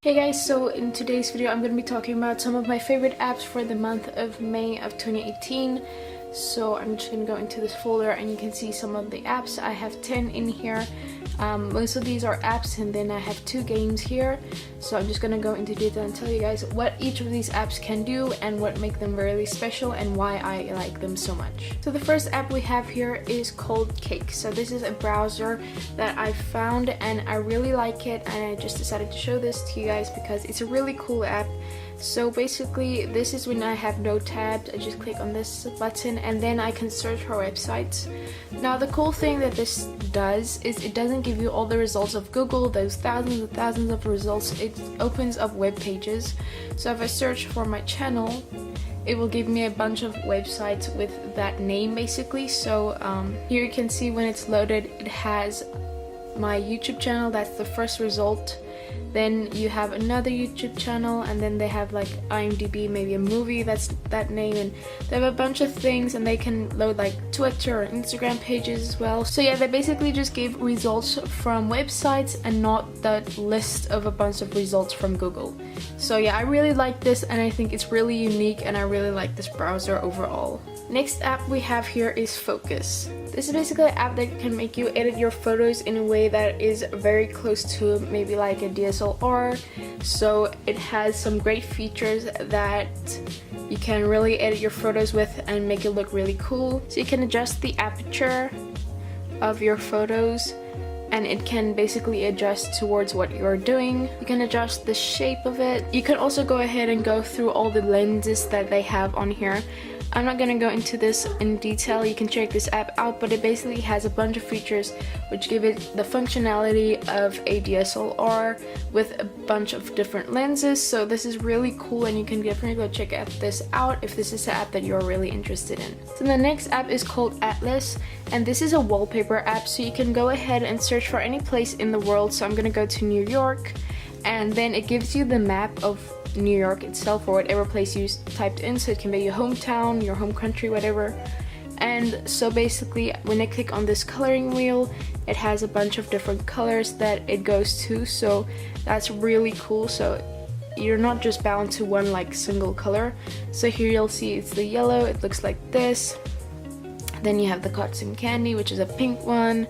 Hey guys, so in today's video I'm going to be talking about some of my favorite apps for the month of May of 2018. So I'm just going to go into this folder and you can see some of the apps. I have 10 in here. Most of these are apps, and then I have 2 games here. So I'm just going to go into detail and tell you guys what each of these apps can do and what make them really special and why I like them so much. So the first app we have here is called Cake. So this is a browser that I found and I really like it, and I just decided to show this to you guys because it's a really cool app. So basically this is when I have no tabs. I just click on this button and then I can search for websites. Now the cool thing that this does is it doesn't give you all the results of Google, those thousands and thousands of results. It opens up web pages. So if I search for my channel, it will give me a bunch of websites with that name basically. So here you can see when it's loaded it has my YouTube channel, that's the first result. Then you have another YouTube channel, and then they have like IMDb, maybe a movie that's that name, and they have a bunch of things, and they can load like Twitter or Instagram pages as well. So yeah, they basically just give results from websites and not that list of a bunch of results from Google. So yeah, I really like this and I think it's really unique, and I really like this browser overall. Next app we have here is Focus. This is basically an app that can make you edit your photos in a way that is very close to maybe like a DSLR. So it has some great features that you can really edit your photos with and make it look really cool. So you can adjust the aperture of your photos, and it can basically adjust towards what you're doing. You can adjust the shape of it. You can also go ahead and go through all the lenses that they have on here. I'm not gonna go into this in detail, you can check this app out, but it basically has a bunch of features which give it the functionality of a DSLR with a bunch of different lenses. So this is really cool, and you can definitely go check this out if this is an app that you're really interested in. So the next app is called Atlas, and this is a wallpaper app, so you can go ahead and search for any place in the world. So I'm gonna go to New York, and then it gives you the map of New York itself, or whatever place you typed in, so it can be your hometown, your home country, whatever. And so basically when I click on this coloring wheel, it has a bunch of different colors that it goes to, so that's really cool. So you're not just bound to one like single color. So here you'll see it's the yellow, it looks like this. Then you have the cotton candy, which is a pink one.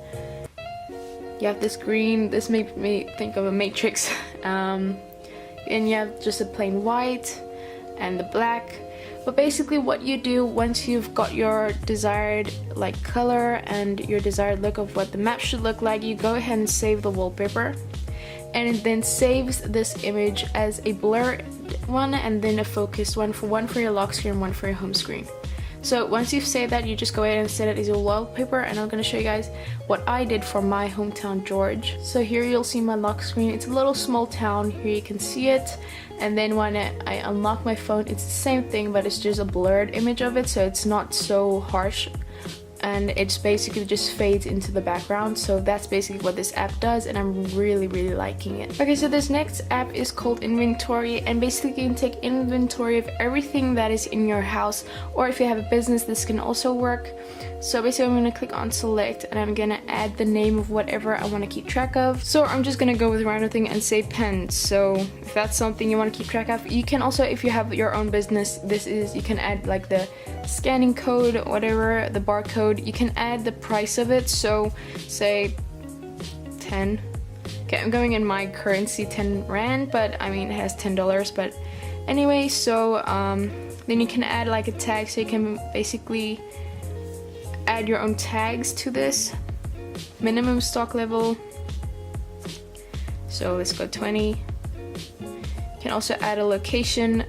You have this green, this made me think of a matrix. And you have just a plain white and the black. But basically what you do once you've got your desired like color and your desired look of what the map should look like, you go ahead and save the wallpaper, and it then saves this image as a blurred one and then a focused one for your lock screen, one for your home screen. So once you've saved that, you just go ahead and set it as a wallpaper, and I'm going to show you guys what I did for my hometown, George. So here you'll see my lock screen. It's a little small town. Here you can see it. And then when I unlock my phone, it's the same thing, but it's just a blurred image of it, so it's not so harsh. And it's basically just fades into the background. So that's basically what this app does, and I'm really liking it. Okay, so this next app is called Inventory, and basically you can take inventory of everything that is in your house, or if you have a business, this can also work. So basically I'm going to click on select, and I'm going to add the name of whatever I want to keep track of. So I'm just going to go with random thing and say pens. So if that's something you want to keep track of, you can also, if you have your own business, you can add like the scanning code, whatever, the barcode. You can add the price of it, so say 10. Okay, I'm going in my currency, 10 rand, but I mean it has $10. But anyway, so then you can add like a tag, so you can basically add your own tags to this. Minimum stock level, so let's go 20. You can also add a location,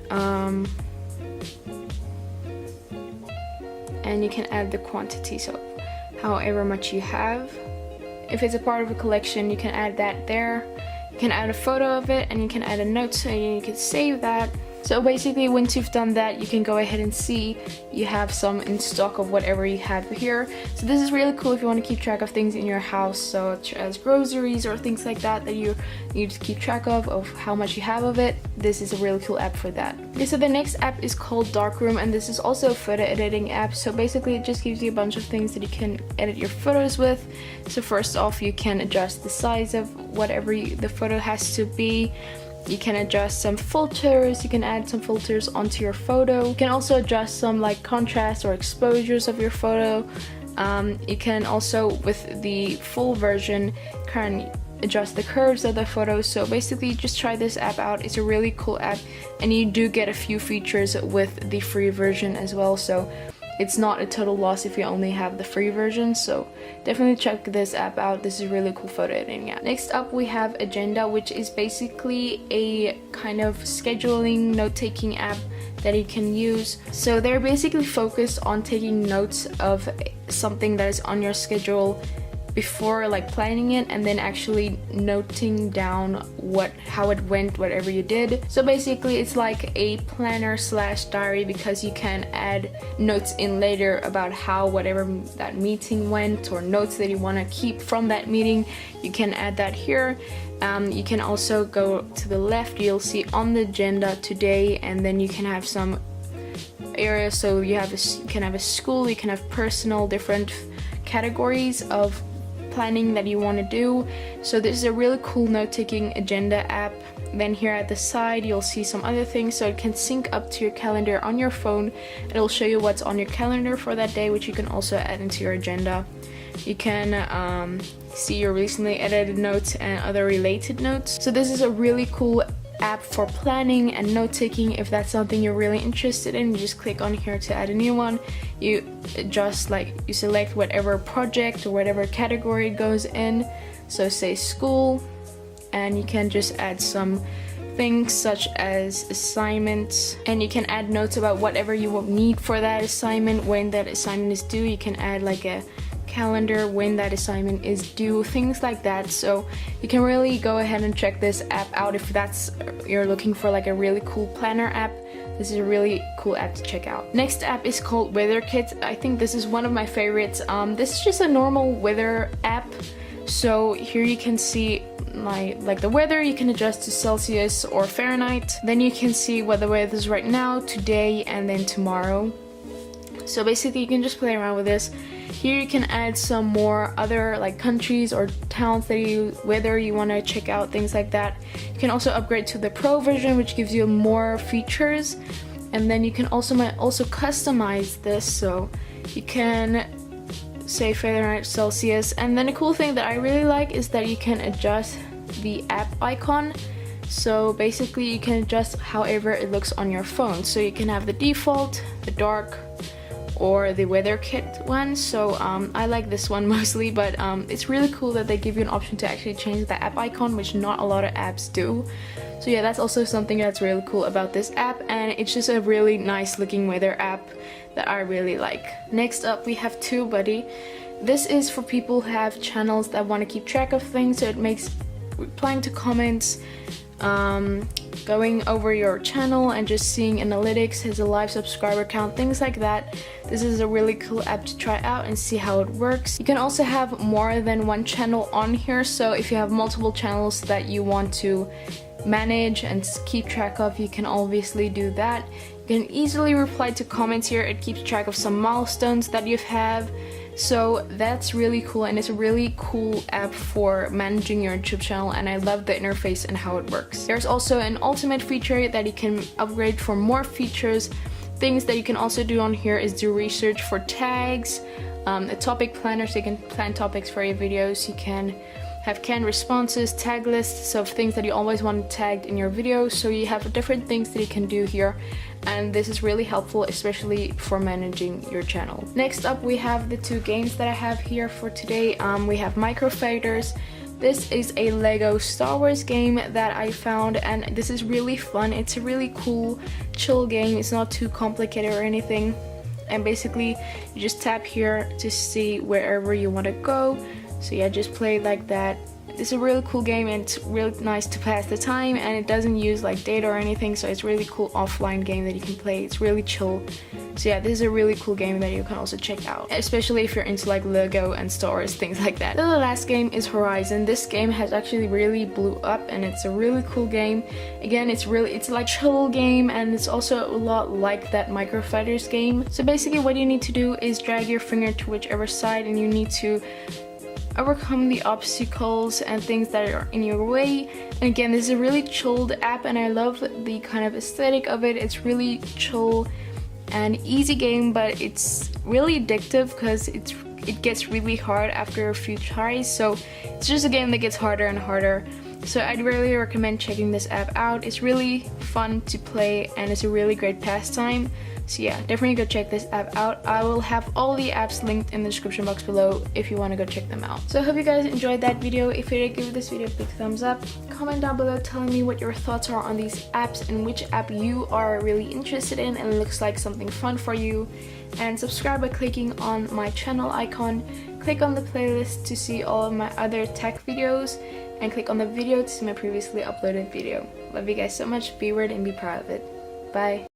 and you can add the quantity, so however much you have. If it's a part of a collection, you can add that there. You can add a photo of it, and you can add a note, so you can save that. So basically once you've done that, you can go ahead and see you have some in stock of whatever you have here. So this is really cool if you want to keep track of things in your house, such as groceries or things like that you need to keep track of how much you have of it. This is a really cool app for that. Okay, so the next app is called Darkroom, and this is also a photo editing app. So basically it just gives you a bunch of things that you can edit your photos with. So first off, you can adjust the size of whatever the photo has to be. You can adjust some filters, you can add some filters onto your photo. You can also adjust some like contrast or exposures of your photo. You can also, with the full version, adjust the curves of the photo. So basically just try this app out. It's a really cool app, and you do get a few features with the free version as well, so it's not a total loss if you only have the free version. So definitely check this app out. This is a really cool photo editing app. Next up we have Agenda, which is basically a kind of scheduling note-taking app that you can use. So they're basically focused on taking notes of something that is on your schedule before like planning it, and then actually noting down how it went, whatever you did. So basically it's like a planner slash diary, because you can add notes in later about how whatever that meeting went, or notes that you want to keep from that meeting. You can add that here. You can also go to the left, you'll see on the agenda today, and then you can have some areas. So you can have a school, you can have personal, different categories of planning that you want to do. So this is a really cool note-taking agenda app. Then here at the side you'll see some other things, so it can sync up to your calendar on your phone. It'll show you what's on your calendar for that day, which you can also add into your agenda. You can see your recently edited notes and other related notes. So this is a really cool app for planning and note-taking. If that's something you're really interested in, you just click on here to add a new one. You just you select whatever project or whatever category it goes in. So say school, and you can just add some things such as assignments, and you can add notes about whatever you will need for that assignment, when that assignment is due. You can add like a calendar when that assignment is due, things like that. So you can really go ahead and check this app out if you're looking for like a really cool planner app. This is a really cool app to check out. Next app is called Weather Kit. I think this is one of my favorites. This is just a normal weather app. So here you can see the weather. You can adjust to Celsius or Fahrenheit. Then you can see what the weather is right now, today, and then tomorrow. So basically you can just play around with this. Here you can add some more other like countries or towns that weather you want to check out, things like that. You can also upgrade to the Pro version, which gives you more features. And then you can also customize this, so you can say Fahrenheit, Celsius. And then a cool thing that I really like is that you can adjust the app icon. So basically you can adjust however it looks on your phone. So you can have the default, the dark, or the Weather Kit one. So I like this one mostly, but it's really cool that they give you an option to actually change the app icon, which not a lot of apps do. So yeah, that's also something that's really cool about this app, and it's just a really nice looking weather app that I really like. Next up we have TubeBuddy. This is for people who have channels that want to keep track of things, so it makes replying to comments, going over your channel and just seeing analytics, has a live subscriber count, things like that. This is a really cool app to try out and see how it works. You can also have more than one channel on here, so if you have multiple channels that you want to manage and keep track of, you can obviously do that. You can easily reply to comments here. It keeps track of some milestones that you have. So that's really cool, and it's a really cool app for managing your YouTube channel, and I love the interface and how it works. There's also an ultimate feature that you can upgrade for more features. Things that you can also do on here is do research for tags, a topic planner, so you can plan topics for your videos. You can have canned responses, tag lists of things that you always want tagged in your videos. So you have different things that you can do here, and this is really helpful, especially for managing your channel. Next up we have the two games that I have here for today. We have Microfighters. This is a Lego Star Wars game that I found, and this is really fun. It's a really cool, chill game. It's not too complicated or anything, and basically you just tap here to see wherever you want to go. So yeah, just play like that. It's a really cool game, and it's really nice to pass the time, and it doesn't use like data or anything, so it's a really cool offline game that you can play. It's really chill. So yeah, this is a really cool game that you can also check out, especially if you're into like Lego and Star Wars, things like that. The last game is Horizon. This game has actually really blew up, and it's a really cool game. Again, it's like chill game, and it's also a lot like that Microfighters game. So basically what you need to do is drag your finger to whichever side, and you need to overcome the obstacles and things that are in your way. And again, this is a really chilled app and I love the kind of aesthetic of it. It's really chill and easy game, but it's really addictive because it gets really hard after a few tries. So it's just a game that gets harder and harder. So I'd really recommend checking this app out. It's really fun to play and it's a really great pastime. So yeah, definitely go check this app out. I will have all the apps linked in the description box below if you want to go check them out. So I hope you guys enjoyed that video. If you did, give this video a big thumbs up. Comment down below telling me what your thoughts are on these apps and which app you are really interested in and looks like something fun for you. And subscribe by clicking on my channel icon. Click on the playlist to see all of my other tech videos. And click on the video to see my previously uploaded video. Love you guys so much. Be weird and be proud of it. Bye.